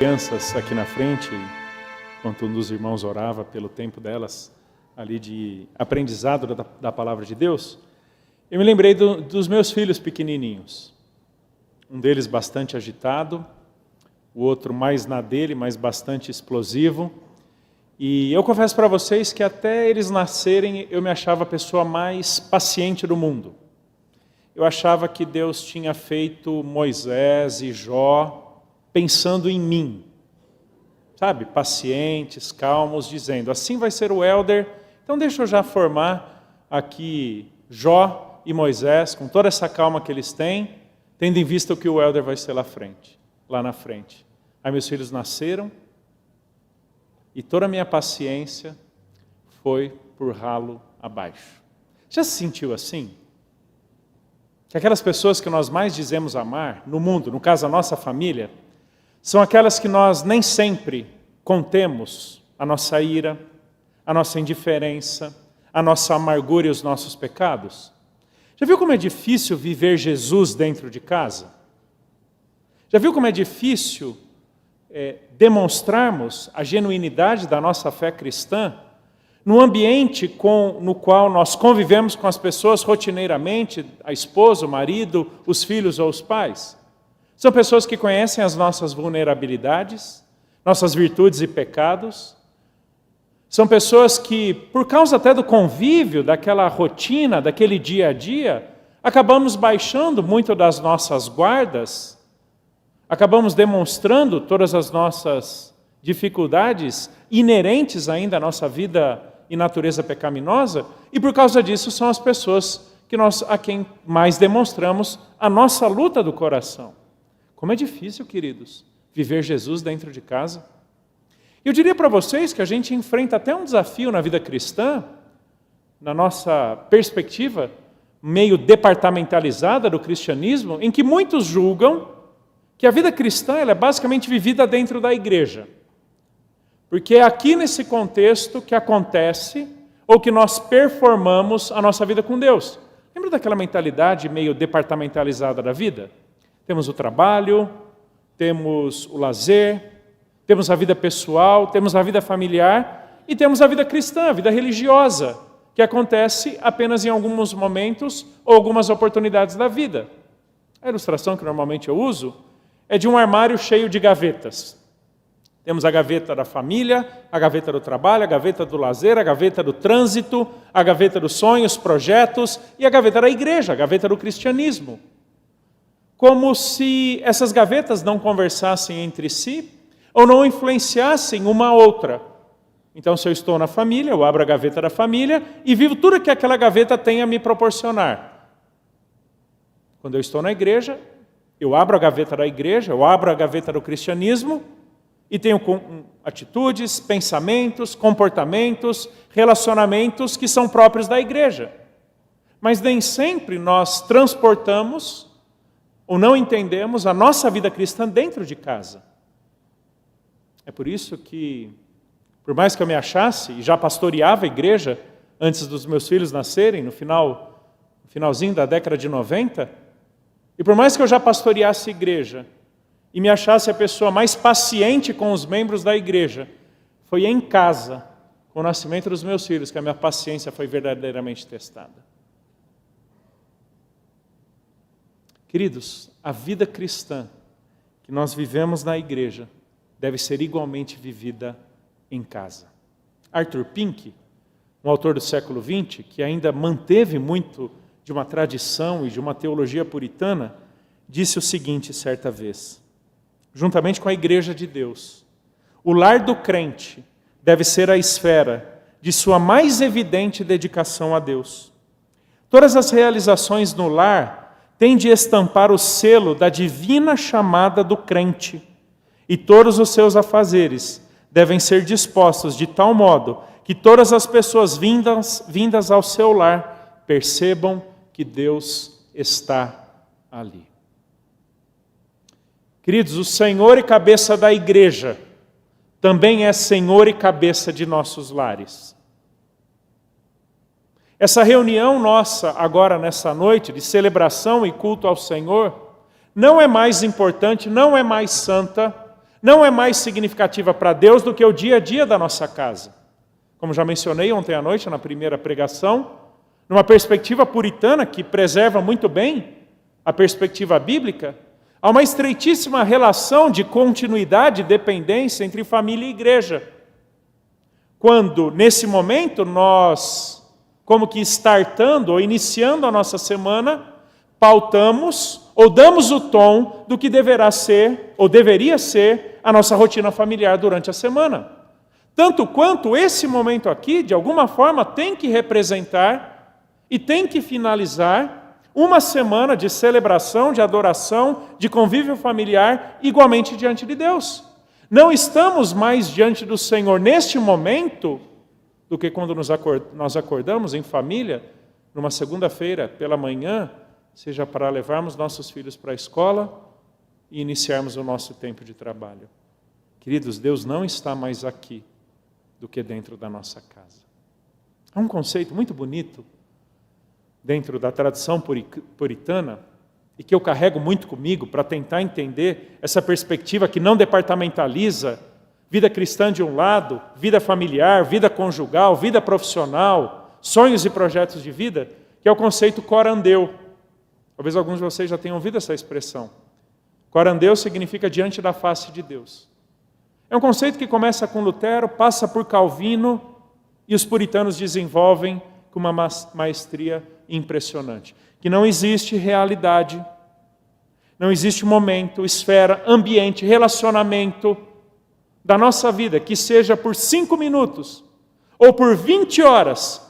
crianças aqui na frente, enquanto um dos irmãos orava pelo tempo delas, ali de aprendizado da palavra de Deus, eu me lembrei dos meus filhos pequenininhos. Um deles bastante agitado, o outro mais na dele, mas bastante explosivo. E eu confesso para vocês que até eles nascerem, eu me achava a pessoa mais paciente do mundo. Eu achava que Deus tinha feito Moisés e Jó pensando em mim, sabe? Pacientes, calmos, dizendo, assim vai ser o Helder, então deixa eu já formar aqui Jó e Moisés, com toda essa calma que eles têm, tendo em vista o que o Helder vai ser lá na frente. Aí meus filhos nasceram, e toda a minha paciência foi por ralo abaixo. Já se sentiu assim? Que aquelas pessoas que nós mais dizemos amar no mundo, no caso a nossa família, são aquelas que nós nem sempre contemos a nossa ira, a nossa indiferença, a nossa amargura e os nossos pecados. Já viu como é difícil viver Jesus dentro de casa? Já viu como é difícil demonstrarmos a genuinidade da nossa fé cristã num ambiente no qual nós convivemos com as pessoas rotineiramente, a esposa, o marido, os filhos ou os pais? São pessoas que conhecem as nossas vulnerabilidades, nossas virtudes e pecados. São pessoas que, por causa até do convívio, daquela rotina, daquele dia a dia, acabamos baixando muito das nossas guardas, acabamos demonstrando todas as nossas dificuldades inerentes ainda à nossa vida e natureza pecaminosa, e por causa disso são as pessoas a quem mais demonstramos a nossa luta do coração. Como é difícil, queridos, viver Jesus dentro de casa. Eu diria para vocês que a gente enfrenta até um desafio na vida cristã, na nossa perspectiva meio departamentalizada do cristianismo, em que muitos julgam que a vida cristã ela é basicamente vivida dentro da igreja. Porque é aqui nesse contexto que acontece ou que nós performamos a nossa vida com Deus. Lembra daquela mentalidade meio departamentalizada da vida? Temos o trabalho, temos o lazer, temos a vida pessoal, temos a vida familiar e temos a vida cristã, a vida religiosa, que acontece apenas em alguns momentos ou algumas oportunidades da vida. A ilustração que normalmente eu uso é de um armário cheio de gavetas. Temos a gaveta da família, a gaveta do trabalho, a gaveta do lazer, a gaveta do trânsito, a gaveta dos sonhos, projetos e a gaveta da igreja, a gaveta do cristianismo. Como se essas gavetas não conversassem entre si ou não influenciassem uma a outra. Então, se eu estou na família, eu abro a gaveta da família e vivo tudo que aquela gaveta tem a me proporcionar. Quando eu estou na igreja, eu abro a gaveta da igreja, eu abro a gaveta do cristianismo e tenho atitudes, pensamentos, comportamentos, relacionamentos que são próprios da igreja. Mas nem sempre nós transportamos ou não entendemos a nossa vida cristã dentro de casa. É por isso que, por mais que eu me achasse, e já pastoreava a igreja antes dos meus filhos nascerem, no finalzinho da década de 90, e por mais que eu já pastoreasse a igreja, e me achasse a pessoa mais paciente com os membros da igreja, foi em casa, com o nascimento dos meus filhos, que a minha paciência foi verdadeiramente testada. Queridos, a vida cristã que nós vivemos na igreja deve ser igualmente vivida em casa. Arthur Pink, um autor do século XX, que ainda manteve muito de uma tradição e de uma teologia puritana, disse o seguinte certa vez, juntamente com a igreja de Deus, o lar do crente deve ser a esfera de sua mais evidente dedicação a Deus. Todas as realizações no lar têm de estampar o selo da divina chamada do crente, e todos os seus afazeres devem ser dispostos de tal modo que todas as pessoas vindas ao seu lar percebam que Deus está ali. Queridos, o Senhor e cabeça da igreja também é Senhor e cabeça de nossos lares. Essa reunião nossa agora nessa noite de celebração e culto ao Senhor não é mais importante, não é mais santa, não é mais significativa para Deus do que o dia a dia da nossa casa. Como já mencionei ontem à noite na primeira pregação, numa perspectiva puritana que preserva muito bem a perspectiva bíblica, há uma estreitíssima relação de continuidade e dependência entre família e igreja. Quando, nesse momento, nós, como que startando ou iniciando a nossa semana, pautamos ou damos o tom do que deverá ser ou deveria ser a nossa rotina familiar durante a semana. Tanto quanto esse momento aqui, de alguma forma, tem que representar e tem que finalizar uma semana de celebração, de adoração, de convívio familiar, igualmente diante de Deus. Não estamos mais diante do Senhor neste momento do que quando nós acordamos em família, numa segunda-feira pela manhã, seja para levarmos nossos filhos para a escola e iniciarmos o nosso tempo de trabalho. Queridos, Deus não está mais aqui do que dentro da nossa casa. Há um conceito muito bonito dentro da tradição puritana e que eu carrego muito comigo para tentar entender essa perspectiva que não departamentaliza vida cristã de um lado, vida familiar, vida conjugal, vida profissional, sonhos e projetos de vida, que é o conceito corandeu. Talvez alguns de vocês já tenham ouvido essa expressão. Corandeu significa diante da face de Deus. É um conceito que começa com Lutero, passa por Calvino e os puritanos desenvolvem com uma maestria impressionante. Que não existe realidade, não existe momento, esfera, ambiente, relacionamento da nossa vida que seja por 5 minutos ou por 20 horas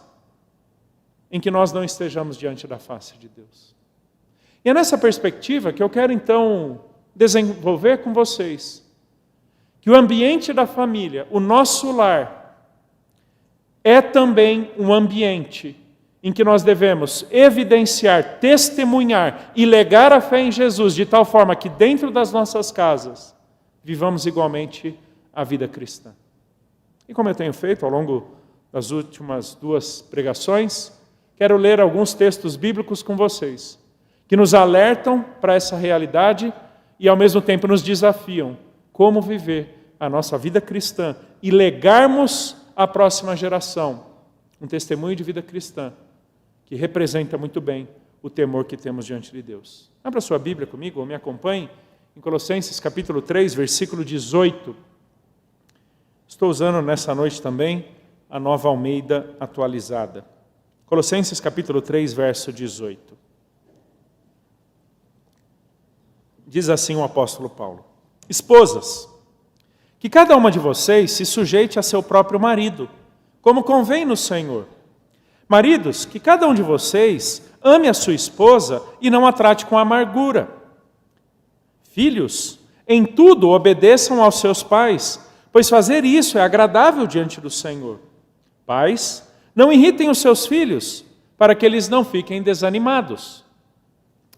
em que nós não estejamos diante da face de Deus. E é nessa perspectiva que eu quero então desenvolver com vocês que o ambiente da família, o nosso lar, é também um ambiente em que nós devemos evidenciar, testemunhar e legar a fé em Jesus de tal forma que dentro das nossas casas vivamos igualmente a vida cristã. E como eu tenho feito ao longo das últimas 2 pregações, quero ler alguns textos bíblicos com vocês, que nos alertam para essa realidade e ao mesmo tempo nos desafiam como viver a nossa vida cristã e legarmos à próxima geração um testemunho de vida cristã que representa muito bem o temor que temos diante de Deus. Abra sua Bíblia comigo, ou me acompanhe, em Colossenses capítulo 3, versículo 18. Estou usando nessa noite também a Nova Almeida atualizada. Colossenses capítulo 3, verso 18. Diz assim o apóstolo Paulo: Esposas, que cada uma de vocês se sujeite a seu próprio marido, como convém no Senhor. Maridos, que cada um de vocês ame a sua esposa e não a trate com amargura. Filhos, em tudo obedeçam aos seus pais, pois fazer isso é agradável diante do Senhor. Pais, não irritem os seus filhos, para que eles não fiquem desanimados.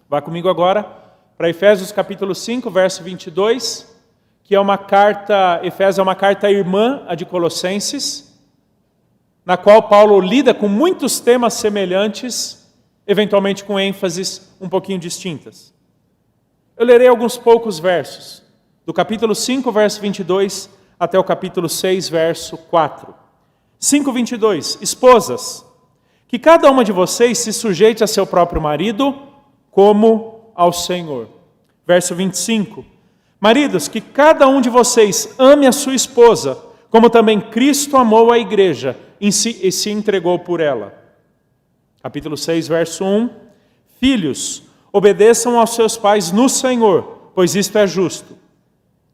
Vá comigo agora para Efésios capítulo 5, verso 22, que é uma carta, Efésios é uma carta irmã a de Colossenses, na qual Paulo lida com muitos temas semelhantes, eventualmente com ênfases um pouquinho distintas. Eu lerei alguns poucos versos, do capítulo 5, verso 22, até o capítulo 6, verso 4. 5:22, Esposas, que cada uma de vocês se sujeite a seu próprio marido, como ao Senhor. Verso 25, Maridos, que cada um de vocês ame a sua esposa, como também Cristo amou a igreja e se entregou por ela. Capítulo 6, verso 1, Filhos, obedeçam aos seus pais no Senhor, pois isto é justo.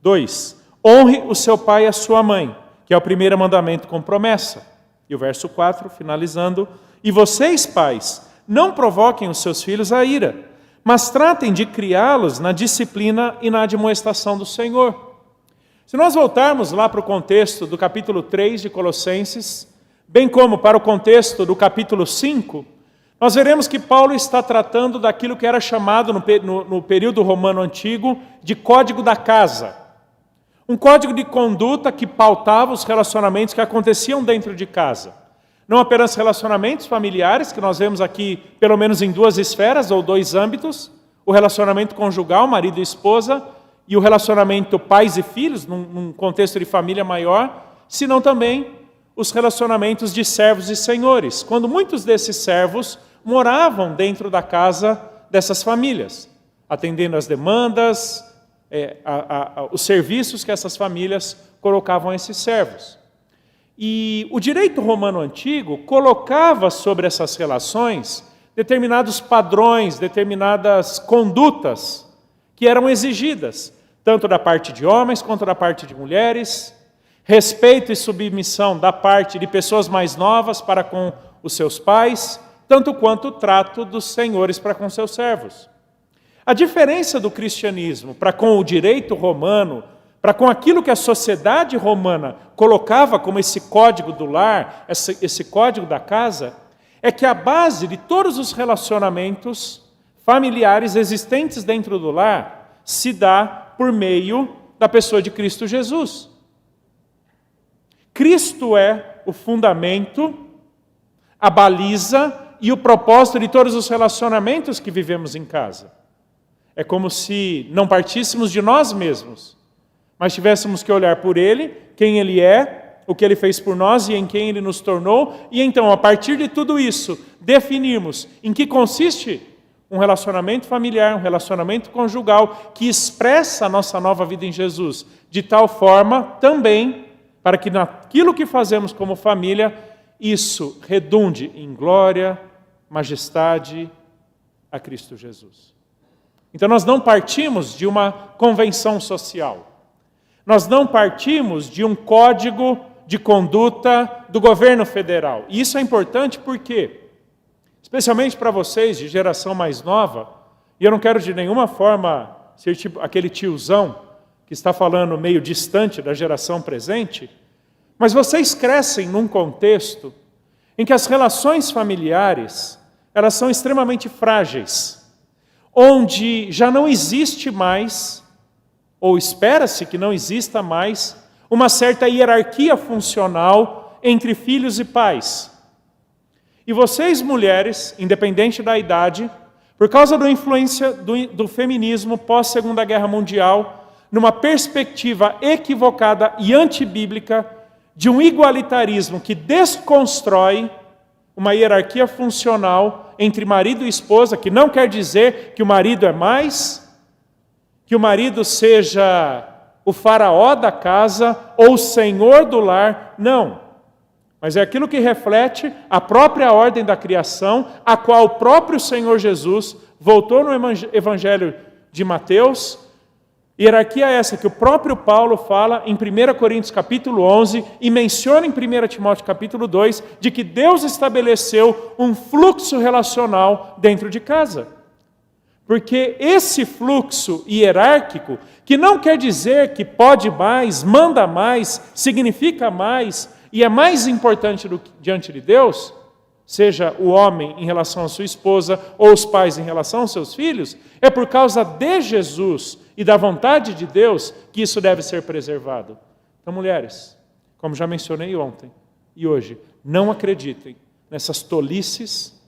2, Honre o seu pai e a sua mãe, que é o primeiro mandamento com promessa. E o verso 4, finalizando, E vocês, pais, não provoquem os seus filhos à ira, mas tratem de criá-los na disciplina e na admoestação do Senhor. Se nós voltarmos lá para o contexto do capítulo 3 de Colossenses, bem como para o contexto do capítulo 5, nós veremos que Paulo está tratando daquilo que era chamado no período romano antigo de Código da Casa. Um código de conduta que pautava os relacionamentos que aconteciam dentro de casa. Não apenas relacionamentos familiares, que nós vemos aqui pelo menos em 2 esferas ou 2 âmbitos, o relacionamento conjugal, marido e esposa, e o relacionamento pais e filhos, num contexto de família maior, senão também os relacionamentos de servos e senhores, quando muitos desses servos moravam dentro da casa dessas famílias, atendendo às demandas, os serviços que essas famílias colocavam a esses servos. E o direito romano antigo colocava sobre essas relações determinados padrões, determinadas condutas que eram exigidas, tanto da parte de homens quanto da parte de mulheres, respeito e submissão da parte de pessoas mais novas para com os seus pais, tanto quanto o trato dos senhores para com seus servos. A diferença do cristianismo para com o direito romano, para com aquilo que a sociedade romana colocava como esse código do lar, esse código da casa, é que a base de todos os relacionamentos familiares existentes dentro do lar se dá por meio da pessoa de Cristo Jesus. Cristo é o fundamento, a baliza e o propósito de todos os relacionamentos que vivemos em casa. É como se não partíssemos de nós mesmos, mas tivéssemos que olhar por Ele, quem Ele é, o que Ele fez por nós e em quem Ele nos tornou, e então, a partir de tudo isso, definirmos em que consiste um relacionamento familiar, um relacionamento conjugal, que expressa a nossa nova vida em Jesus, de tal forma também para que naquilo que fazemos como família, isso redunde em glória, majestade a Cristo Jesus. Então nós não partimos de uma convenção social. Nós não partimos de um código de conduta do governo federal. E isso é importante porque, especialmente para vocês de geração mais nova, e eu não quero de nenhuma forma ser tipo aquele tiozão que está falando meio distante da geração presente, mas vocês crescem num contexto em que as relações familiares, elas são extremamente frágeis, onde já não existe mais, ou espera-se que não exista mais, uma certa hierarquia funcional entre filhos e pais. E vocês, mulheres, independente da idade, por causa da influência do feminismo pós-Segunda Guerra Mundial, numa perspectiva equivocada e antibíblica de um igualitarismo que desconstrói uma hierarquia funcional entre marido e esposa, que não quer dizer que o marido é mais, que o marido seja o faraó da casa ou o senhor do lar, não. Mas é aquilo que reflete a própria ordem da criação, a qual o próprio Senhor Jesus voltou no Evangelho de Mateus. Hierarquia essa que o próprio Paulo fala em 1 Coríntios capítulo 11 e menciona em 1 Timóteo capítulo 2, de que Deus estabeleceu um fluxo relacional dentro de casa. Porque esse fluxo hierárquico, que não quer dizer que pode mais, manda mais, significa mais e é mais importante diante de Deus, seja o homem em relação à sua esposa ou os pais em relação aos seus filhos, é por causa de Jesus e da vontade de Deus que isso deve ser preservado. Então, mulheres, como já mencionei ontem e hoje, não acreditem nessas tolices,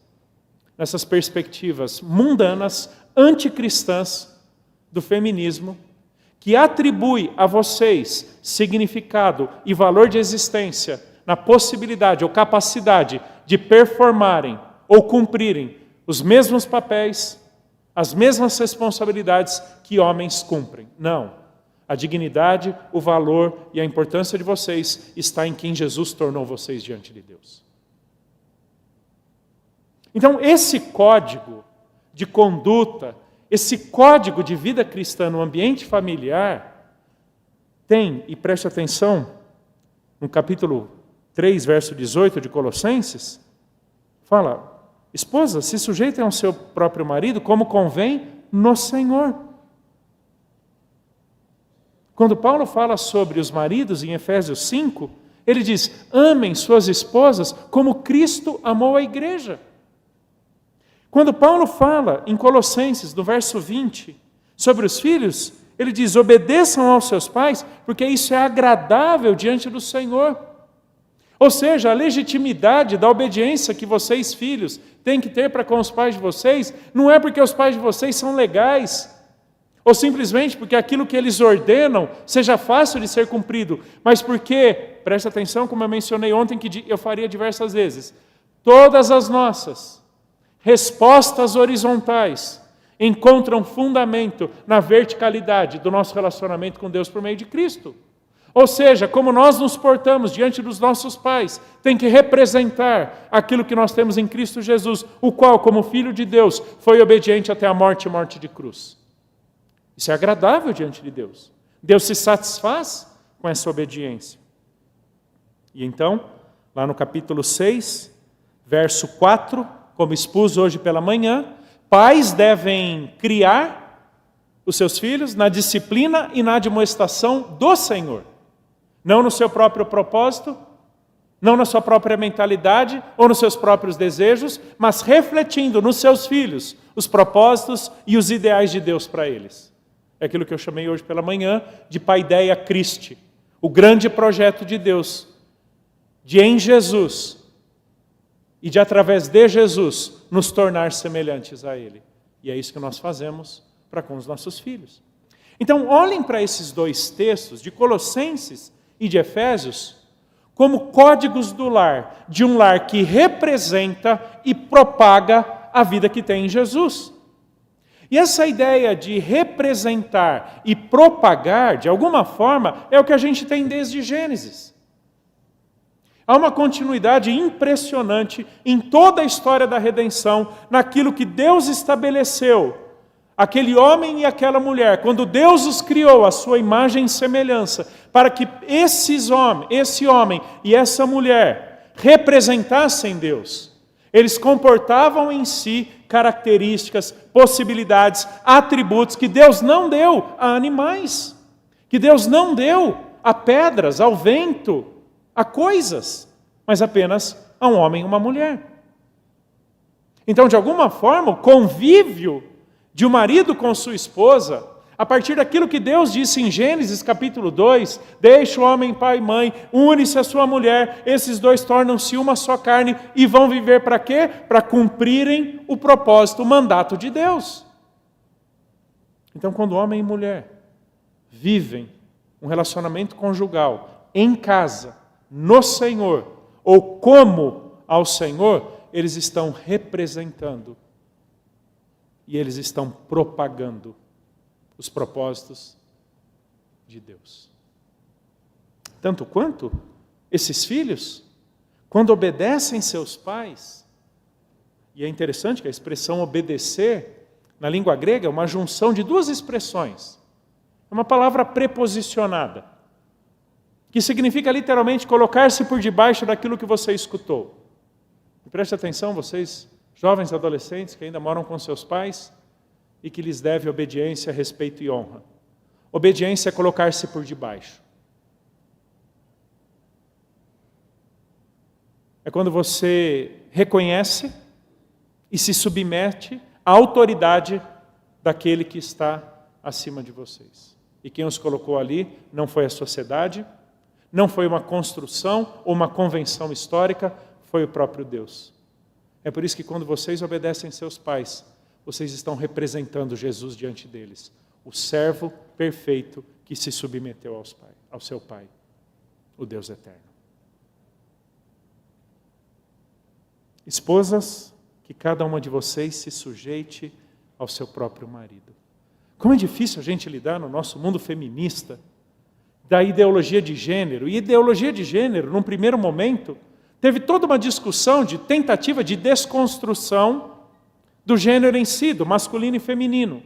nessas perspectivas mundanas, anticristãs do feminismo, que atribui a vocês significado e valor de existência na possibilidade ou capacidade de performarem ou cumprirem os mesmos papéis, as mesmas responsabilidades que homens cumprem. Não. A dignidade, o valor e a importância de vocês está em quem Jesus tornou vocês diante de Deus. Então, esse código de conduta, esse código de vida cristã no ambiente familiar, tem, e preste atenção, no capítulo 3, verso 18 de Colossenses, fala: esposas, se sujeitem ao seu próprio marido como convém no Senhor. Quando Paulo fala sobre os maridos em Efésios 5, ele diz: amem suas esposas como Cristo amou a igreja. Quando Paulo fala em Colossenses, no verso 20, sobre os filhos, ele diz: obedeçam aos seus pais, porque isso é agradável diante do Senhor. Ou seja, a legitimidade da obediência que vocês, filhos, têm que ter para com os pais de vocês, não é porque os pais de vocês são legais, Ou simplesmente porque aquilo que eles ordenam seja fácil de ser cumprido, mas porque, presta atenção, como eu mencionei ontem, que eu faria diversas vezes, todas as nossas respostas horizontais encontram fundamento na verticalidade do nosso relacionamento com Deus por meio de Cristo. Ou seja, como nós nos portamos diante dos nossos pais, tem que representar aquilo que nós temos em Cristo Jesus, o qual, como Filho de Deus, foi obediente até a morte e morte de cruz. Isso é agradável diante de Deus. Deus se satisfaz com essa obediência. E então, lá no capítulo 6, verso 4, como expus hoje pela manhã, pais devem criar os seus filhos na disciplina e na admoestação do Senhor. Não no seu próprio propósito, não na sua própria mentalidade ou nos seus próprios desejos, mas refletindo nos seus filhos os propósitos e os ideais de Deus para eles. É aquilo que eu chamei hoje pela manhã de Paideia Christi, o grande projeto de Deus, de em Jesus e de através de Jesus nos tornar semelhantes a Ele. E é isso que nós fazemos para com os nossos filhos. Então, olhem para esses dois textos, de Colossenses e de Efésios, como códigos do lar, de um lar que representa e propaga a vida que tem em Jesus. E essa ideia de representar e propagar, de alguma forma, é o que a gente tem desde Gênesis. Há uma continuidade impressionante em toda a história da redenção, naquilo que Deus estabeleceu. Aquele homem e aquela mulher, quando Deus os criou à sua imagem e semelhança, para que esse homem e essa mulher representassem Deus. Eles comportavam em si características, possibilidades, atributos que Deus não deu a animais, que Deus não deu a pedras, ao vento, a coisas, mas apenas a um homem e uma mulher. Então, de alguma forma, o convívio de um marido com sua esposa, a partir daquilo que Deus disse em Gênesis capítulo 2, deixa o homem pai e mãe, une-se a sua mulher, esses dois tornam-se uma só carne e vão viver para quê? Para cumprirem o propósito, o mandato de Deus. Então, quando homem e mulher vivem um relacionamento conjugal em casa, no Senhor, ou como ao Senhor, eles estão representando e eles estão propagando os propósitos de Deus. Tanto quanto esses filhos, quando obedecem seus pais, e é interessante que a expressão obedecer, na língua grega, é uma junção de duas expressões. É uma palavra preposicionada, que significa literalmente colocar-se por debaixo daquilo que você escutou. E preste atenção, vocês, jovens adolescentes que ainda moram com seus pais, e que lhes deve obediência, respeito e honra. Obediência é colocar-se por debaixo. É quando você reconhece e se submete à autoridade daquele que está acima de vocês. E quem os colocou ali não foi a sociedade, não foi uma construção ou uma convenção histórica, foi o próprio Deus. É por isso que quando vocês obedecem seus pais, vocês estão representando Jesus diante deles, o servo perfeito que se submeteu ao seu Pai, o Deus eterno. Esposas, que cada uma de vocês se sujeite ao seu próprio marido. Como é difícil a gente lidar no nosso mundo feminista da ideologia de gênero. E ideologia de gênero, num primeiro momento, teve toda uma discussão de tentativa de desconstrução do gênero em si, do masculino e feminino.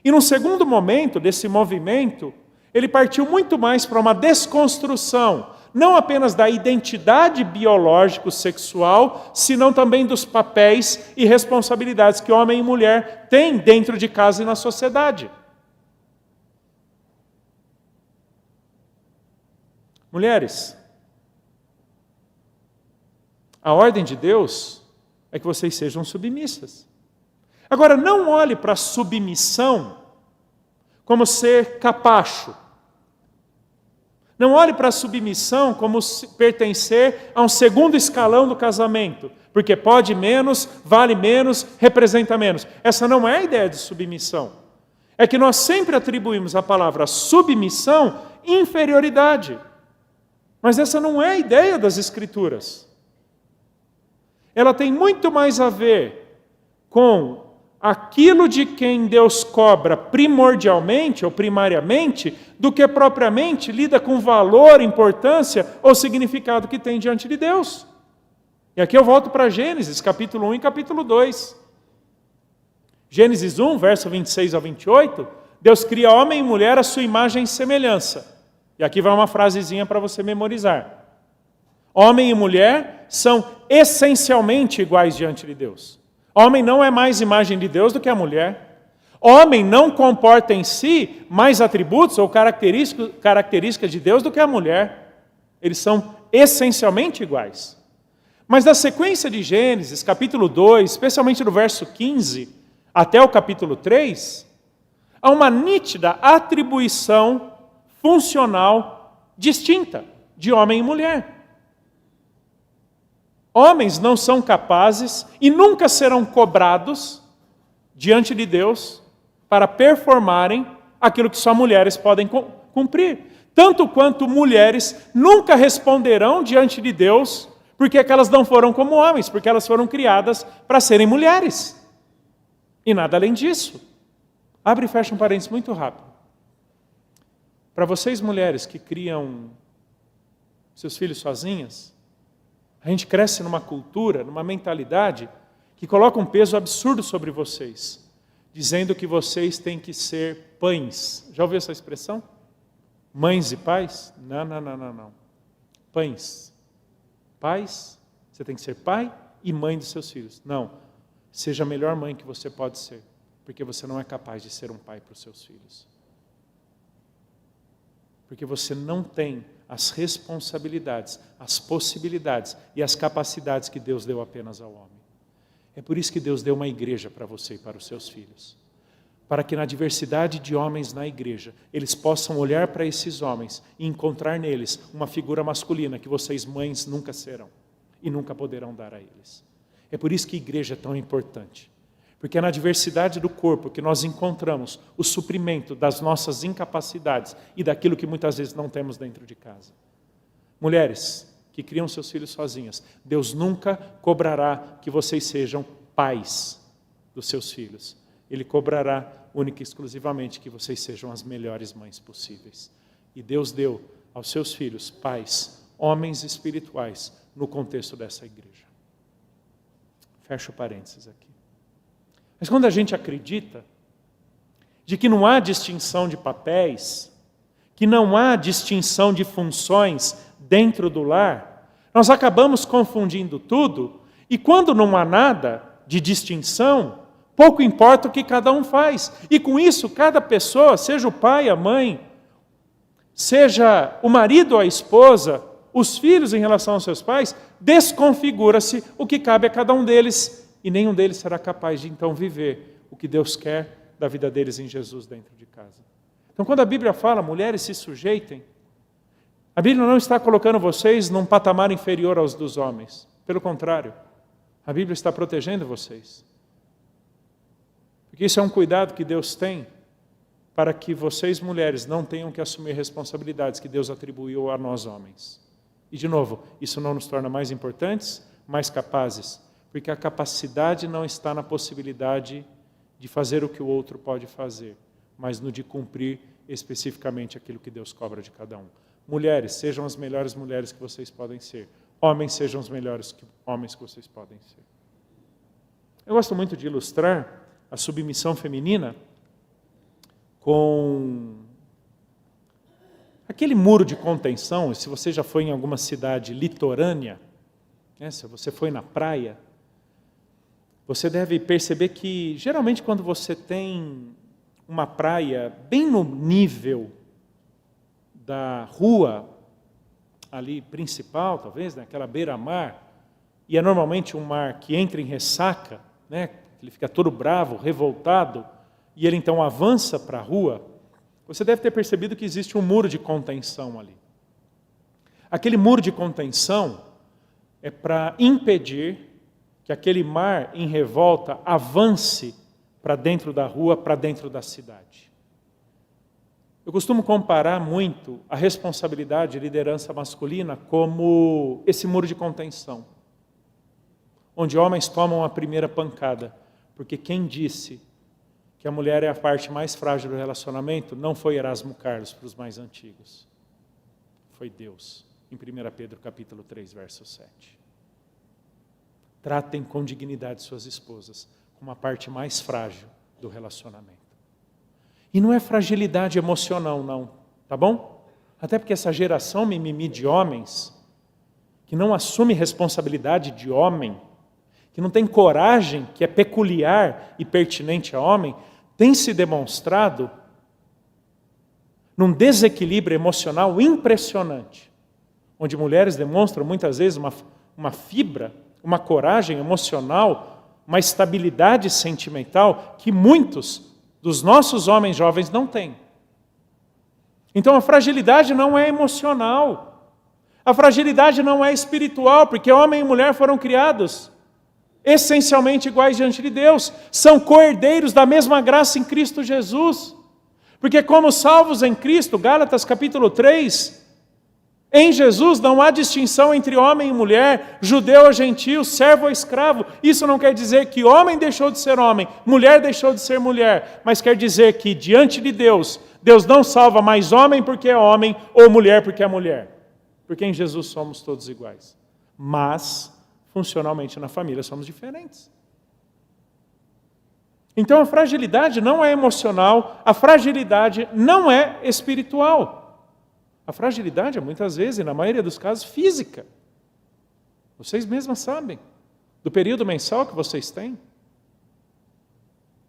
E num segundo momento desse movimento, ele partiu muito mais para uma desconstrução, não apenas da identidade biológico-sexual, senão também dos papéis e responsabilidades que homem e mulher têm dentro de casa e na sociedade. Mulheres, a ordem de Deus é que vocês sejam submissas. Agora, não olhe para a submissão como ser capacho. Não olhe para a submissão como pertencer a um segundo escalão do casamento, porque pode menos, vale menos, representa menos. Essa não é a ideia de submissão. é que nós sempre atribuímos à palavra submissão inferioridade. Mas essa não é a ideia das Escrituras. Ela tem muito mais a ver com aquilo de quem Deus cobra primordialmente ou primariamente, do que propriamente lida com valor, importância ou significado que tem diante de Deus. E aqui eu volto para Gênesis, capítulo 1 e capítulo 2. Gênesis 1, verso 26 ao 28, Deus cria homem e mulher à sua imagem e semelhança. E aqui vai uma frasezinha para você memorizar. Homem e mulher são essencialmente iguais diante de Deus. Homem não é mais imagem de Deus do que a mulher. Homem não comporta em si mais atributos ou características de Deus do que a mulher. Eles são essencialmente iguais. Mas na sequência de Gênesis, capítulo 2, especialmente do verso 15 até o capítulo 3, há uma nítida atribuição funcional distinta de homem e mulher. Homens não são capazes e nunca serão cobrados diante de Deus para performarem aquilo que só mulheres podem cumprir. Tanto quanto mulheres nunca responderão diante de Deus porque elas não foram como homens, porque elas foram criadas para serem mulheres. E nada além disso. Abre e fecha um parênteses muito rápido. Para vocês mulheres que criam seus filhos sozinhas, a gente cresce numa cultura, numa mentalidade que coloca um peso absurdo sobre vocês, dizendo que vocês têm que ser pães. Já ouviu essa expressão? Mães e pais? Não. Pães. Pais, você tem que ser pai e mãe dos seus filhos. Não, seja a melhor mãe que você pode ser, porque você não é capaz de ser um pai para os seus filhos. Porque você não tem as responsabilidades, as possibilidades e as capacidades que Deus deu apenas ao homem. É por isso que Deus deu uma igreja para você e para os seus filhos. Para que na diversidade de homens na igreja, eles possam olhar para esses homens e encontrar neles uma figura masculina que vocês mães nunca serão e nunca poderão dar a eles. É por isso que a igreja é tão importante. Porque é na diversidade do corpo que nós encontramos o suprimento das nossas incapacidades e daquilo que muitas vezes não temos dentro de casa. Mulheres que criam seus filhos sozinhas, Deus nunca cobrará que vocês sejam pais dos seus filhos. Ele cobrará única e exclusivamente que vocês sejam as melhores mães possíveis. E Deus deu aos seus filhos pais, homens espirituais, no contexto dessa igreja. Fecho parênteses aqui. Mas quando a gente acredita de que não há distinção de papéis, que não há distinção de funções dentro do lar, nós acabamos confundindo tudo, e quando não há nada de distinção, pouco importa o que cada um faz. E com isso, cada pessoa, seja o pai, a mãe, seja o marido ou a esposa, os filhos em relação aos seus pais, desconfigura-se o que cabe a cada um deles. E nenhum deles será capaz de então viver o que Deus quer da vida deles em Jesus dentro de casa. Então quando a Bíblia fala, mulheres se sujeitem, a Bíblia não está colocando vocês num patamar inferior aos dos homens. Pelo contrário, a Bíblia está protegendo vocês. Porque isso é um cuidado que Deus tem para que vocês mulheres não tenham que assumir responsabilidades que Deus atribuiu a nós homens. E de novo, isso não nos torna mais importantes, mais capazes, porque a capacidade não está na possibilidade de fazer o que o outro pode fazer, mas no de cumprir especificamente aquilo que Deus cobra de cada um. Mulheres, sejam as melhores mulheres que vocês podem ser. Homens, sejam os melhores homens que vocês podem ser. Eu gosto muito de ilustrar a submissão feminina com aquele muro de contenção. Se você já foi em alguma cidade litorânea, se você foi na praia, você deve perceber que, geralmente, quando você tem uma praia bem no nível da rua ali principal, talvez, naquela beira-mar, e é normalmente um mar que entra em ressaca, ele fica todo bravo, revoltado, e ele então avança para a rua, você deve ter percebido que existe um muro de contenção ali. Aquele muro de contenção é para impedir que aquele mar em revolta avance para dentro da rua, para dentro da cidade. Eu costumo comparar muito a responsabilidade de liderança masculina como esse muro de contenção, onde homens tomam a primeira pancada, porque quem disse que a mulher é a parte mais frágil do relacionamento não foi Erasmo Carlos para os mais antigos, foi Deus, em 1 Pedro capítulo 3, verso 7. Tratem com dignidade suas esposas, como a parte mais frágil do relacionamento. E não é fragilidade emocional, não, tá bom? Até porque essa geração mimimi de homens, que não assume responsabilidade de homem, que não tem coragem, que é peculiar e pertinente a homem, tem se demonstrado num desequilíbrio emocional impressionante, onde mulheres demonstram muitas vezes uma fibra, uma coragem emocional, uma estabilidade sentimental que muitos dos nossos homens jovens não têm. Então a fragilidade não é emocional, a fragilidade não é espiritual, porque homem e mulher foram criados essencialmente iguais diante de Deus, são co-herdeiros da mesma graça em Cristo Jesus, porque como salvos em Cristo, Gálatas capítulo 3, em Jesus não há distinção entre homem e mulher, judeu ou gentio, servo ou escravo. Isso não quer dizer que homem deixou de ser homem, mulher deixou de ser mulher, mas quer dizer que diante de Deus, Deus não salva mais homem porque é homem ou mulher porque é mulher. Porque em Jesus somos todos iguais. Mas, funcionalmente na família somos diferentes. Então a fragilidade não é emocional, a fragilidade não é espiritual. A fragilidade é muitas vezes, e na maioria dos casos, física. Vocês mesmas sabem do período mensal que vocês têm,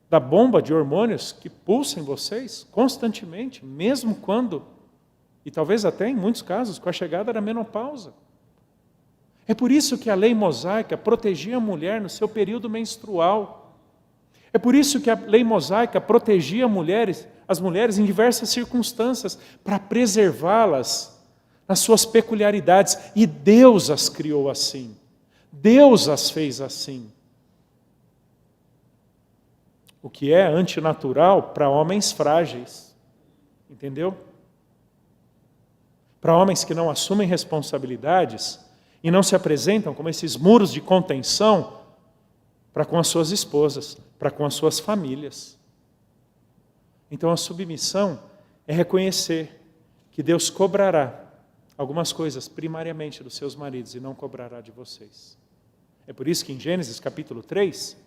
da bomba de hormônios que pulsa em vocês constantemente, mesmo quando, e talvez até em muitos casos, com a chegada da menopausa. É por isso que a lei mosaica protegia a mulher no seu período menstrual. É por isso que a lei mosaica protegia as mulheres em diversas circunstâncias, para preservá-las nas suas peculiaridades. E Deus as criou assim. Deus as fez assim. O que é antinatural para homens frágeis. Entendeu? Para homens que não assumem responsabilidades e não se apresentam como esses muros de contenção para com as suas esposas, para com as suas famílias. Então a submissão é reconhecer que Deus cobrará algumas coisas primariamente dos seus maridos e não cobrará de vocês. É por isso que em Gênesis capítulo 3,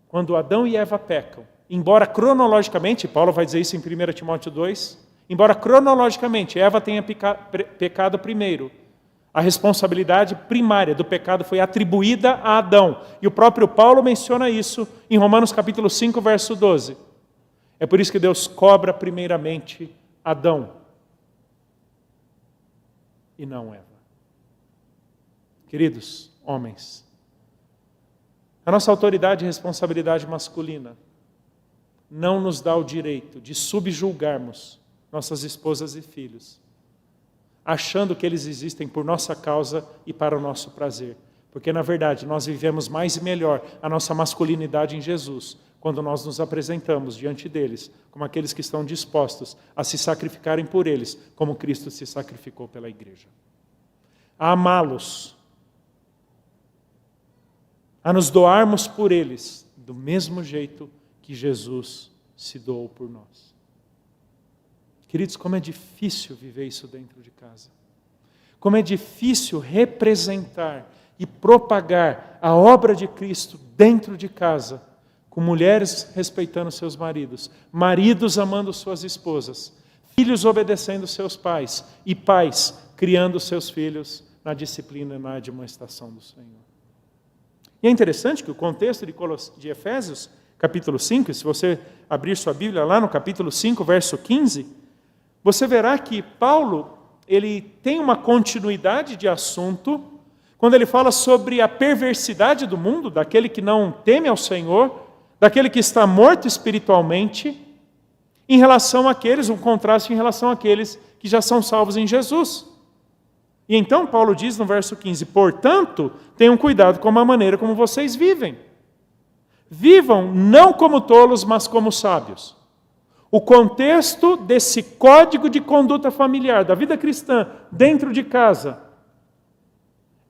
quando Adão e Eva pecam, embora cronologicamente, Paulo vai dizer isso em 1 Timóteo 2, embora cronologicamente Eva tenha pecado primeiro, a responsabilidade primária do pecado foi atribuída a Adão. E o próprio Paulo menciona isso em Romanos capítulo 5, verso 12. É por isso que Deus cobra primeiramente Adão e não Eva. Queridos homens, a nossa autoridade e responsabilidade masculina não nos dá o direito de subjulgarmos nossas esposas e filhos, achando que eles existem por nossa causa e para o nosso prazer. Porque, na verdade, nós vivemos mais e melhor a nossa masculinidade em Jesus, quando nós nos apresentamos diante deles, como aqueles que estão dispostos a se sacrificarem por eles, como Cristo se sacrificou pela igreja. A amá-los, a nos doarmos por eles, do mesmo jeito que Jesus se doou por nós. Queridos, como é difícil viver isso dentro de casa. Como é difícil representar e propagar a obra de Cristo dentro de casa, com mulheres respeitando seus maridos, maridos amando suas esposas, filhos obedecendo seus pais e pais criando seus filhos na disciplina e na admoestação do Senhor. E é interessante que o contexto de Efésios, capítulo 5, se você abrir sua Bíblia lá no capítulo 5, verso 15, você verá que Paulo, ele tem uma continuidade de assunto, quando ele fala sobre a perversidade do mundo, daquele que não teme ao Senhor, daquele que está morto espiritualmente, em relação àqueles, um contraste em relação àqueles que já são salvos em Jesus. E então Paulo diz no verso 15, portanto, tenham cuidado com a maneira como vocês vivem. Vivam não como tolos, mas como sábios, O contexto desse código de conduta familiar, da vida cristã, dentro de casa,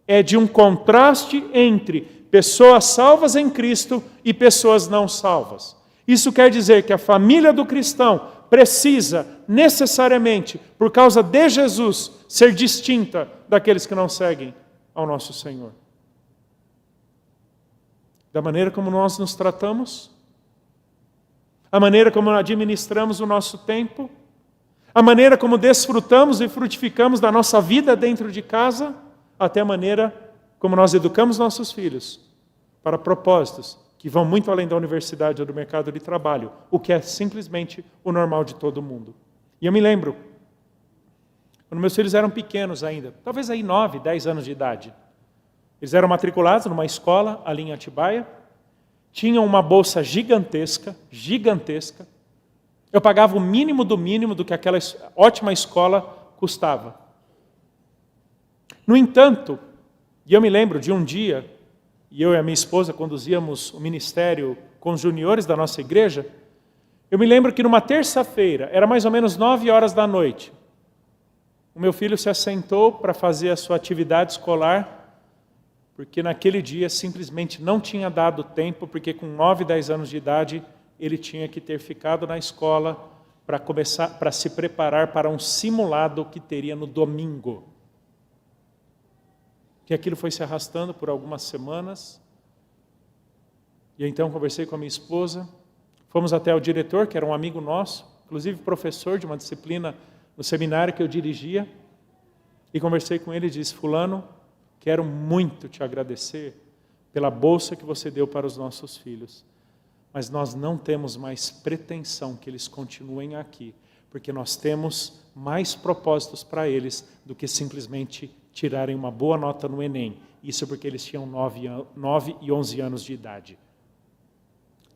é de um contraste entre pessoas salvas em Cristo e pessoas não salvas. Isso quer dizer que a família do cristão precisa, necessariamente, por causa de Jesus, ser distinta daqueles que não seguem ao nosso Senhor. Da maneira como nós nos tratamos, a maneira como administramos o nosso tempo, a maneira como desfrutamos e frutificamos da nossa vida dentro de casa, até a maneira como nós educamos nossos filhos para propósitos que vão muito além da universidade ou do mercado de trabalho, o que é simplesmente o normal de todo mundo. E eu me lembro, quando meus filhos eram pequenos ainda, talvez aí 9, 10 anos de idade, eles eram matriculados numa escola ali em Atibaia, tinham uma bolsa gigantesca, gigantesca. Eu pagava o mínimo do que aquela ótima escola custava. No entanto, e eu me lembro de um dia, e eu e a minha esposa conduzíamos o ministério com os juniores da nossa igreja, eu me lembro que numa terça-feira, era mais ou menos 9 horas da noite, o meu filho se assentou para fazer a sua atividade escolar, porque naquele dia simplesmente não tinha dado tempo, porque com 9, 10 anos de idade, ele tinha que ter ficado na escola para se preparar para um simulado que teria no domingo. Que aquilo foi se arrastando por algumas semanas. E então conversei com a minha esposa, fomos até o diretor, que era um amigo nosso, inclusive professor de uma disciplina no seminário que eu dirigia, e conversei com ele e disse: fulano, quero muito te agradecer pela bolsa que você deu para os nossos filhos, mas nós não temos mais pretensão que eles continuem aqui, porque nós temos mais propósitos para eles do que simplesmente tirarem uma boa nota no Enem. Isso porque eles tinham 9 e 11 anos de idade.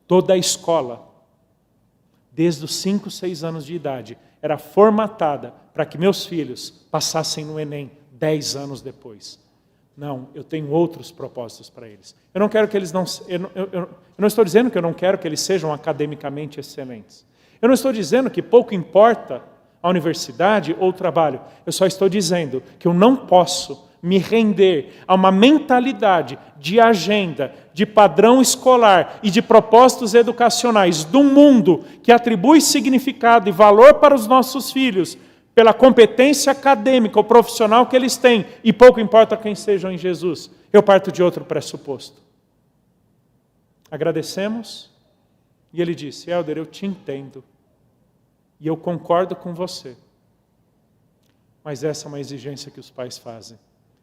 Toda a escola, desde os 5, 6 anos de idade, era formatada para que meus filhos passassem no Enem 10 anos depois. Não, eu tenho outros propósitos para eles. Eu não quero que eles eu não estou dizendo que eu não quero que eles sejam academicamente excelentes. Eu não estou dizendo que pouco importa a universidade ou o trabalho. Eu só estou dizendo que eu não posso me render a uma mentalidade de agenda, de padrão escolar e de propósitos educacionais do mundo que atribui significado e valor para os nossos filhos pela competência acadêmica ou profissional que eles têm, e pouco importa quem sejam em Jesus. Eu parto de outro pressuposto. Agradecemos, e ele disse: Helder, eu te entendo, e eu concordo com você, mas essa é uma exigência que os pais fazem,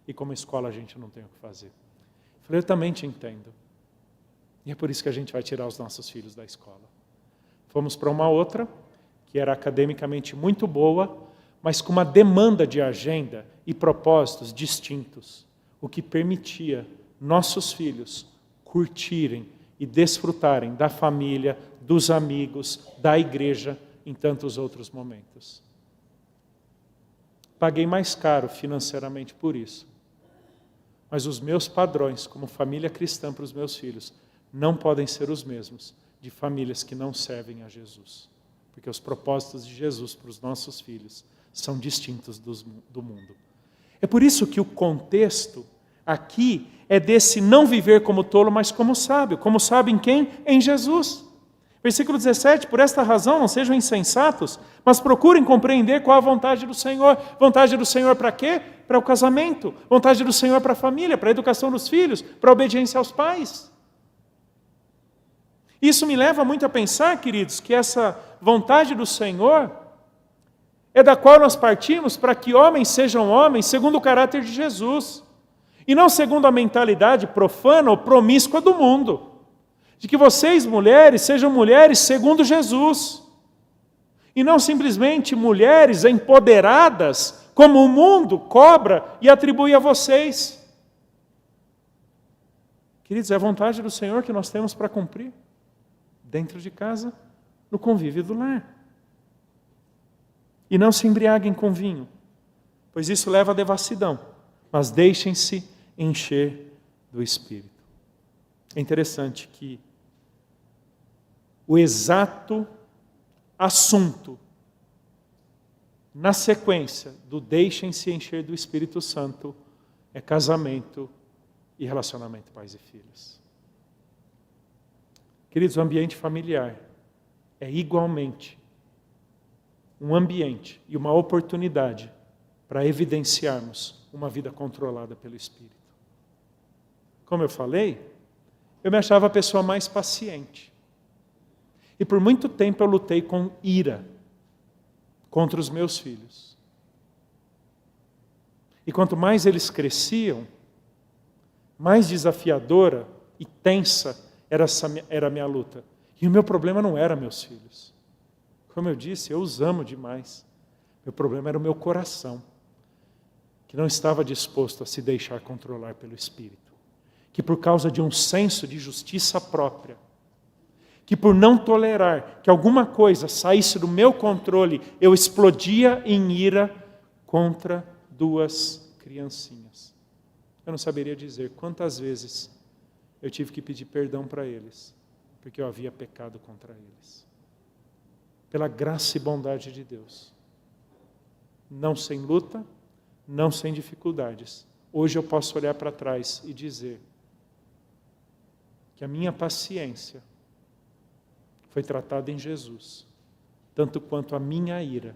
e como escola a gente não tem o que fazer. Eu falei: eu também te entendo, e é por isso que a gente vai tirar os nossos filhos da escola. Fomos para uma outra, que era academicamente muito boa, mas com uma demanda de agenda e propósitos distintos, o que permitia nossos filhos curtirem e desfrutarem da família, dos amigos, da igreja, em tantos outros momentos. Paguei mais caro financeiramente por isso, mas os meus padrões como família cristã para os meus filhos não podem ser os mesmos de famílias que não servem a Jesus, porque os propósitos de Jesus para os nossos filhos são distintos do mundo. É por isso que o contexto aqui é desse não viver como tolo, mas como sábio. Como sábio em quem? Em Jesus. Versículo 17, por esta razão não sejam insensatos, mas procurem compreender qual a vontade do Senhor. Vontade do Senhor para quê? Para o casamento. Vontade do Senhor para a família, para a educação dos filhos, para a obediência aos pais. Isso me leva muito a pensar, queridos, que essa vontade do Senhor é da qual nós partimos para que homens sejam homens segundo o caráter de Jesus, e não segundo a mentalidade profana ou promíscua do mundo. De que vocês, mulheres, sejam mulheres segundo Jesus, e não simplesmente mulheres empoderadas, como o mundo cobra e atribui a vocês. Queridos, é a vontade do Senhor que nós temos para cumprir, dentro de casa, no convívio do lar. E não se embriaguem com vinho, pois isso leva à devassidão, mas deixem-se encher do Espírito. É interessante que o exato assunto, na sequência do deixem-se encher do Espírito Santo, é casamento e relacionamento pais e filhos. Queridos, o ambiente familiar é igualmente um ambiente e uma oportunidade para evidenciarmos uma vida controlada pelo Espírito. Como eu falei, eu me achava a pessoa mais paciente. E por muito tempo eu lutei com ira contra os meus filhos. E quanto mais eles cresciam, mais desafiadora e tensa era a minha luta. E o meu problema não era meus filhos. Como eu disse, eu os amo demais. Meu problema era o meu coração, que não estava disposto a se deixar controlar pelo Espírito. Que por causa de um senso de justiça própria, que por não tolerar que alguma coisa saísse do meu controle, eu explodia em ira contra duas criancinhas. Eu não saberia dizer quantas vezes eu tive que pedir perdão para eles, porque eu havia pecado contra eles. Pela graça e bondade de Deus. Não sem luta, não sem dificuldades. Hoje eu posso olhar para trás e dizer que a minha paciência foi tratada em Jesus, tanto quanto a minha ira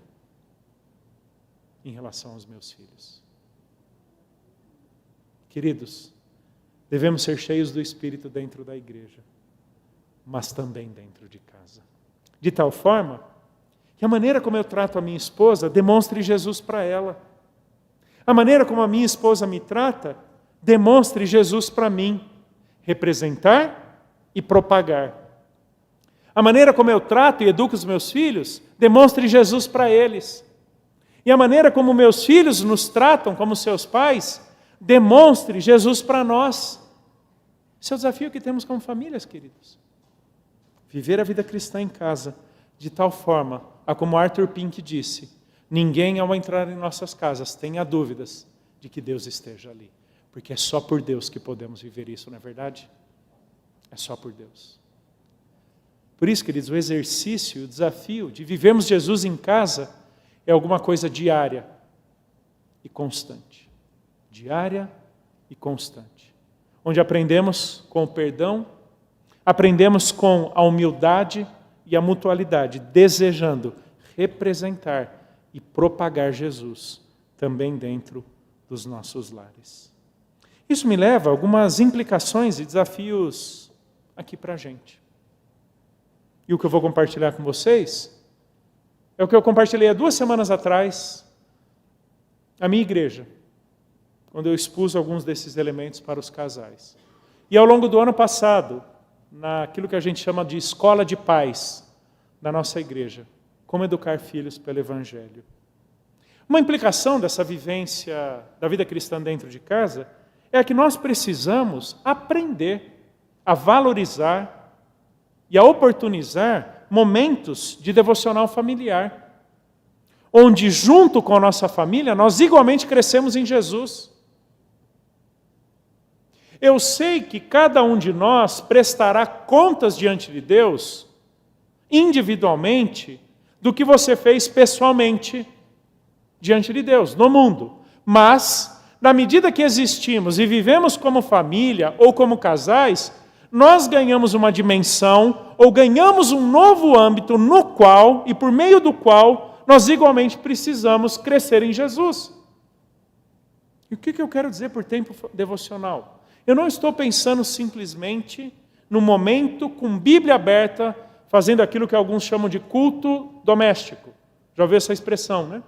em relação aos meus filhos. Queridos, devemos ser cheios do Espírito dentro da igreja, mas também dentro de casa. De tal forma que a maneira como eu trato a minha esposa demonstre Jesus para ela. A maneira como a minha esposa me trata demonstre Jesus para mim. Representar e propagar. A maneira como eu trato e educo os meus filhos demonstre Jesus para eles. E a maneira como meus filhos nos tratam como seus pais demonstre Jesus para nós. Esse é o desafio que temos como famílias, queridos. Viver a vida cristã em casa de tal forma, a como Arthur Pink disse, ninguém ao entrar em nossas casas tenha dúvidas de que Deus esteja ali. Porque é só por Deus que podemos viver isso, não é verdade? É só por Deus. Por isso, queridos, o exercício, o desafio de vivermos Jesus em casa é alguma coisa diária e constante. Diária e constante. Onde aprendemos com o perdão, aprendemos com a humildade e a mutualidade, desejando representar e propagar Jesus também dentro dos nossos lares. Isso me leva a algumas implicações e desafios aqui para a gente. E o que eu vou compartilhar com vocês é o que eu compartilhei há 2 semanas atrás, a minha igreja, quando eu expus alguns desses elementos para os casais. E ao longo do ano passado, naquilo que a gente chama de escola de pais da nossa igreja, como educar filhos pelo Evangelho. Uma implicação dessa vivência da vida cristã dentro de casa é que nós precisamos aprender a valorizar e a oportunizar momentos de devocional familiar, onde junto com a nossa família nós igualmente crescemos em Jesus. Eu sei que cada um de nós prestará contas diante de Deus, individualmente, do que você fez pessoalmente diante de Deus, no mundo. Mas, na medida que existimos e vivemos como família ou como casais, nós ganhamos uma dimensão ou ganhamos um novo âmbito no qual e por meio do qual nós igualmente precisamos crescer em Jesus. E o que eu quero dizer por tempo devocional? Eu não estou pensando simplesmente no momento com Bíblia aberta, fazendo aquilo que alguns chamam de culto doméstico. Já ouviu essa expressão, né?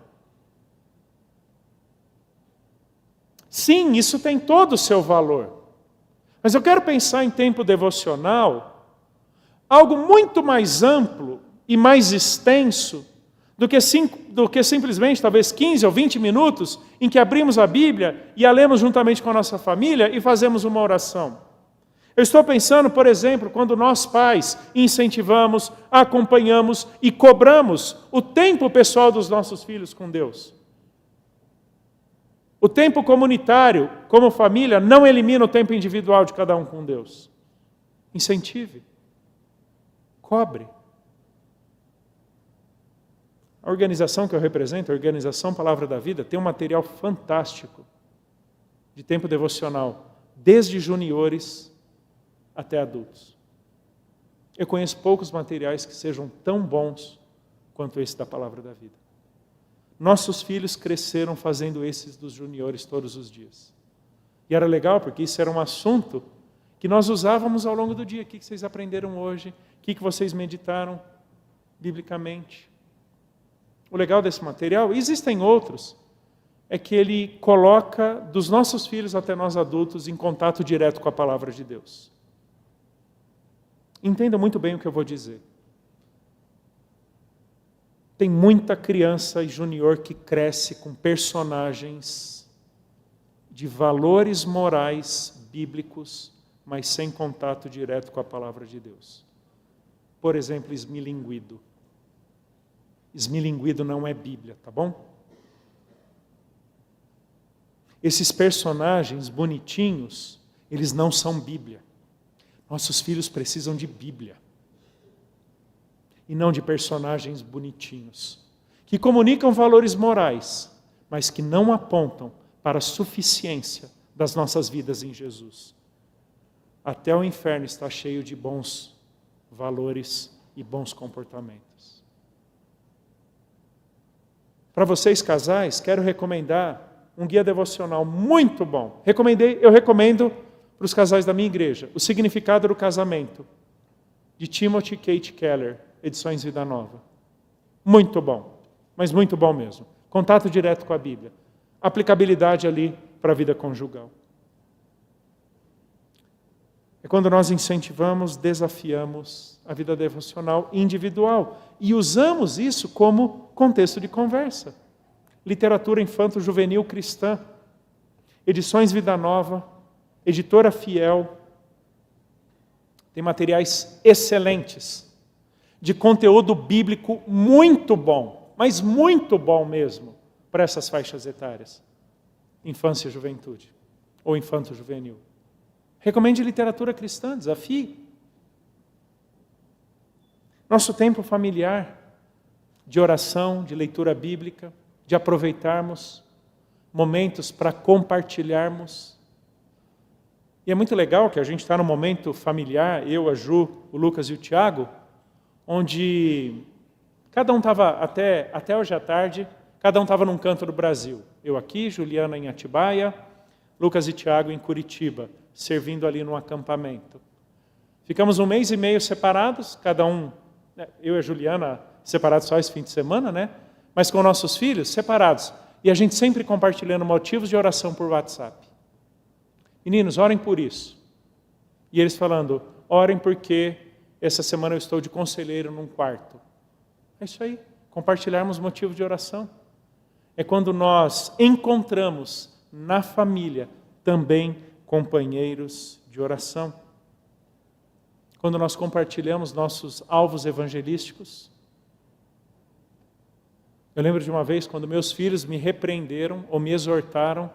Sim, isso tem todo o seu valor. Mas eu quero pensar em tempo devocional, algo muito mais amplo e mais extenso do que simplesmente, talvez, 15 ou 20 minutos em que abrimos a Bíblia e a lemos juntamente com a nossa família e fazemos uma oração. Eu estou pensando, por exemplo, quando nós pais incentivamos, acompanhamos e cobramos o tempo pessoal dos nossos filhos com Deus. O tempo comunitário, como família, não elimina o tempo individual de cada um com Deus. Incentive. Cobre. A organização que eu represento, a Organização Palavra da Vida, tem um material fantástico de tempo devocional, desde juniores até adultos. Eu conheço poucos materiais que sejam tão bons quanto esse da Palavra da Vida. Nossos filhos cresceram fazendo esses dos juniores todos os dias. E era legal porque isso era um assunto que nós usávamos ao longo do dia. O que vocês aprenderam hoje? O que vocês meditaram biblicamente? O legal desse material, e existem outros, é que ele coloca dos nossos filhos até nós adultos em contato direto com a Palavra de Deus. Entenda muito bem o que eu vou dizer. Tem muita criança e junior que cresce com personagens de valores morais bíblicos, mas sem contato direto com a Palavra de Deus. Por exemplo, esmilinguido. Esmilinguido não é Bíblia, tá bom? Esses personagens bonitinhos, eles não são Bíblia. Nossos filhos precisam de Bíblia. E não de personagens bonitinhos. Que comunicam valores morais, mas que não apontam para a suficiência das nossas vidas em Jesus. Até o inferno está cheio de bons valores e bons comportamentos. Para vocês casais, quero recomendar um guia devocional muito bom. Eu recomendo para os casais da minha igreja, O Significado do Casamento, de Timothy Kate Keller, Edições Vida Nova. Muito bom, mas muito bom mesmo. Contato direto com a Bíblia. Aplicabilidade ali para a vida conjugal. É quando nós incentivamos, desafiamos a vida devocional individual e usamos isso como contexto de conversa. Literatura infanto-juvenil cristã, Edições Vida Nova, Editora Fiel, tem materiais excelentes, de conteúdo bíblico muito bom, mas muito bom mesmo, para essas faixas etárias. Infância e juventude, ou infanto-juvenil. Recomende literatura cristã, desafie. Nosso tempo familiar, de oração, de leitura bíblica, de aproveitarmos momentos para compartilharmos. E é muito legal que a gente está num momento familiar, eu, a Ju, o Lucas e o Tiago, onde cada um estava, até hoje à tarde, cada um estava num canto do Brasil. Eu aqui, Juliana em Atibaia, Lucas e Tiago em Curitiba, servindo ali num acampamento. Ficamos 1 mês e meio separados, cada um, eu e a Juliana separados só esse fim de semana, né? Mas com nossos filhos separados. E a gente sempre compartilhando motivos de oração por WhatsApp. Meninos, orem por isso. E eles falando, orem porque essa semana eu estou de conselheiro num quarto. É isso aí, compartilharmos motivos de oração. É quando nós encontramos na família também companheiros de oração. Quando nós compartilhamos nossos alvos evangelísticos. Eu lembro de uma vez quando meus filhos me repreenderam ou me exortaram,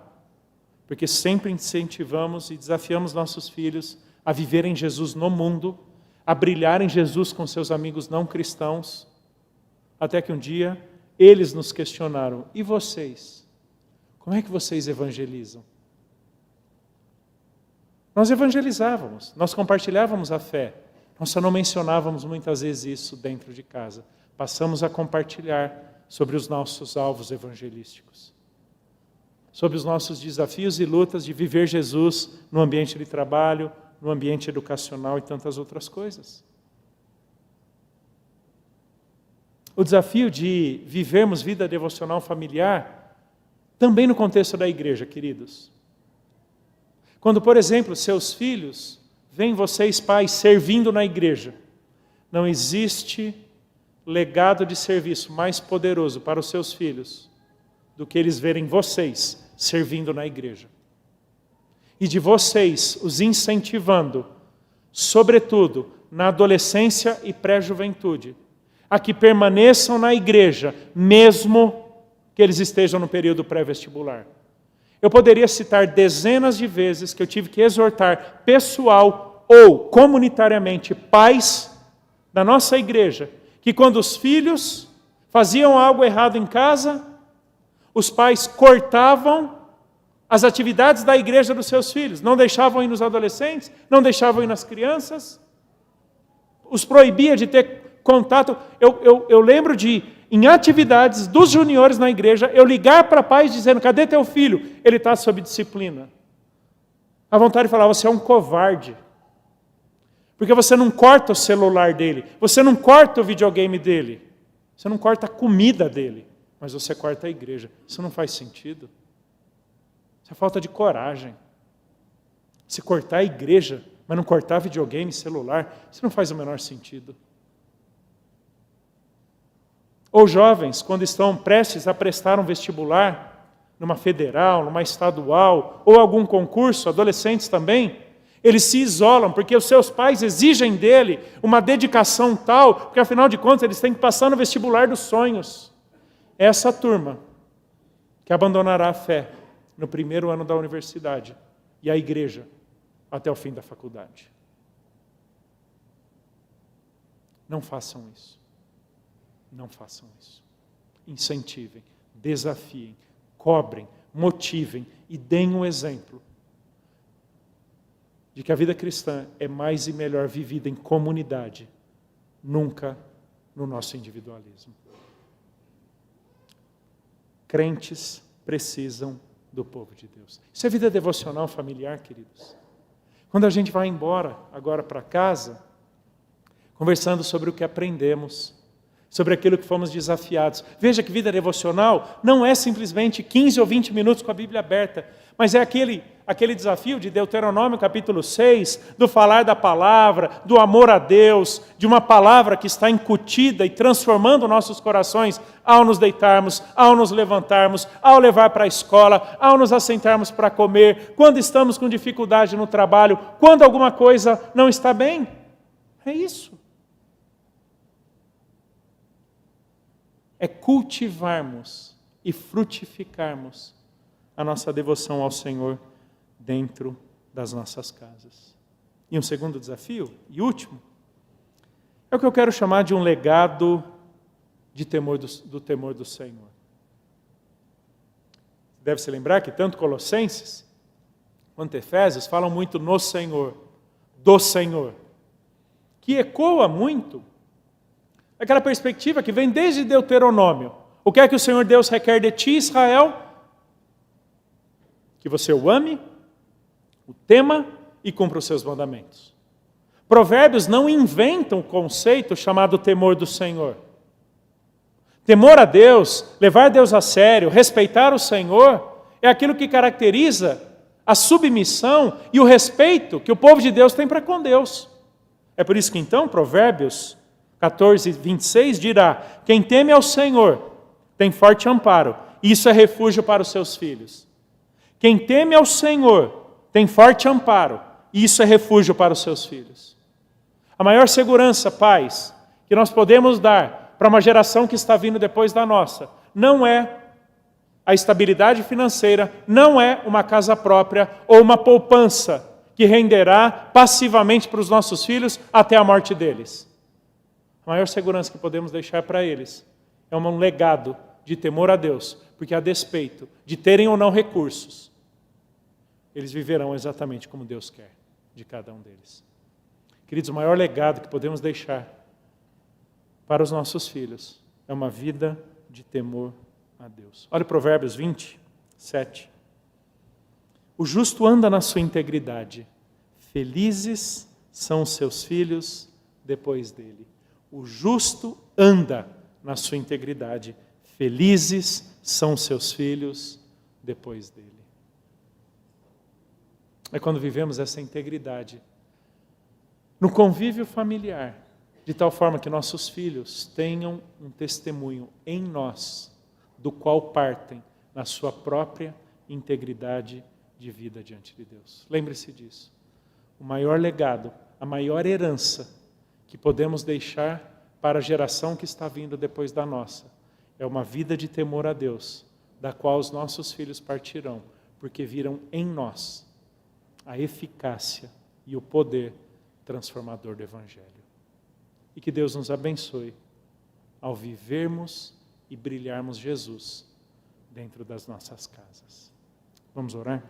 porque sempre incentivamos e desafiamos nossos filhos a viverem Jesus no mundo, a brilharem Jesus com seus amigos não cristãos, até que um dia eles nos questionaram, e vocês? Como é que vocês evangelizam? Nós evangelizávamos, nós compartilhávamos a fé, nós só não mencionávamos muitas vezes isso dentro de casa. Passamos a compartilhar sobre os nossos alvos evangelísticos, sobre os nossos desafios e lutas de viver Jesus no ambiente de trabalho, no ambiente educacional e tantas outras coisas. O desafio de vivermos vida devocional familiar, também no contexto da igreja, queridos. Quando, por exemplo, seus filhos veem vocês, pais, servindo na igreja, não existe legado de serviço mais poderoso para os seus filhos do que eles verem vocês servindo na igreja. E de vocês os incentivando, sobretudo na adolescência e pré-juventude, a que permaneçam na igreja, mesmo que eles estejam no período pré-vestibular. Eu poderia citar dezenas de vezes que eu tive que exortar pessoal ou comunitariamente pais da nossa igreja, que quando os filhos faziam algo errado em casa, os pais cortavam as atividades da igreja dos seus filhos, não deixavam ir nos adolescentes, não deixavam ir nas crianças, os proibia de ter contato. Eu lembro de, em atividades dos juniores na igreja, eu ligar para pais dizendo, cadê teu filho? Ele está sob disciplina. A vontade de falar, você é um covarde. Porque você não corta o celular dele, você não corta o videogame dele, você não corta a comida dele, mas você corta a igreja. Isso não faz sentido. Isso é falta de coragem. Se cortar a igreja, mas não cortar videogame, celular, isso não faz o menor sentido. Ou jovens, quando estão prestes a prestar um vestibular, numa federal, numa estadual, ou algum concurso, adolescentes também, eles se isolam, porque os seus pais exigem dele uma dedicação tal, porque afinal de contas eles têm que passar no vestibular dos sonhos. Essa turma que abandonará a fé no primeiro ano da universidade e a igreja até o fim da faculdade. Não façam isso. Não façam isso. Incentivem, desafiem, cobrem, motivem e deem um exemplo de que a vida cristã é mais e melhor vivida em comunidade, nunca no nosso individualismo. Crentes precisam do povo de Deus. Isso é vida devocional familiar, queridos. Quando a gente vai embora agora para casa, conversando sobre o que aprendemos, sobre aquilo que fomos desafiados. Veja que vida devocional não é simplesmente 15 ou 20 minutos com a Bíblia aberta, mas é aquele desafio de Deuteronômio capítulo 6, do falar da palavra, do amor a Deus, de uma palavra que está incutida e transformando nossos corações ao nos deitarmos, ao nos levantarmos, ao levar para a escola, ao nos assentarmos para comer, quando estamos com dificuldade no trabalho, quando alguma coisa não está bem. É isso. É cultivarmos e frutificarmos a nossa devoção ao Senhor dentro das nossas casas. E um segundo desafio, e último, é o que eu quero chamar de um legado de temor do temor do Senhor. Deve se lembrar que tanto Colossenses quanto Efésios falam muito no Senhor, do Senhor, que ecoa muito aquela perspectiva que vem desde Deuteronômio. O que é que o Senhor Deus requer de ti, Israel? Que você o ame, o tema e cumpra os seus mandamentos. Provérbios não inventam o conceito chamado temor do Senhor. Temor a Deus, levar Deus a sério, respeitar o Senhor, é aquilo que caracteriza a submissão e o respeito que o povo de Deus tem para com Deus. É por isso que então Provérbios 14, 26 dirá, quem teme ao Senhor tem forte amparo, e isso é refúgio para os seus filhos. Quem teme ao Senhor tem forte amparo, e isso é refúgio para os seus filhos. A maior segurança, pais, que nós podemos dar para uma geração que está vindo depois da nossa, não é a estabilidade financeira, não é uma casa própria ou uma poupança que renderá passivamente para os nossos filhos até a morte deles. A maior segurança que podemos deixar para eles é um legado de temor a Deus, porque a despeito de terem ou não recursos, eles viverão exatamente como Deus quer de cada um deles. Queridos, o maior legado que podemos deixar para os nossos filhos é uma vida de temor a Deus. Olha Provérbios 20, 7. O justo anda na sua integridade, felizes são os seus filhos depois dele. O justo anda na sua integridade, felizes são os seus filhos depois dele. É quando vivemos essa integridade no convívio familiar, de tal forma que nossos filhos tenham um testemunho em nós, do qual partem na sua própria integridade de vida diante de Deus. Lembre-se disso. O maior legado, a maior herança que podemos deixar para a geração que está vindo depois da nossa, é uma vida de temor a Deus, da qual os nossos filhos partirão, porque viram em nós a eficácia e o poder transformador do Evangelho. E que Deus nos abençoe ao vivermos e brilharmos Jesus dentro das nossas casas. Vamos orar?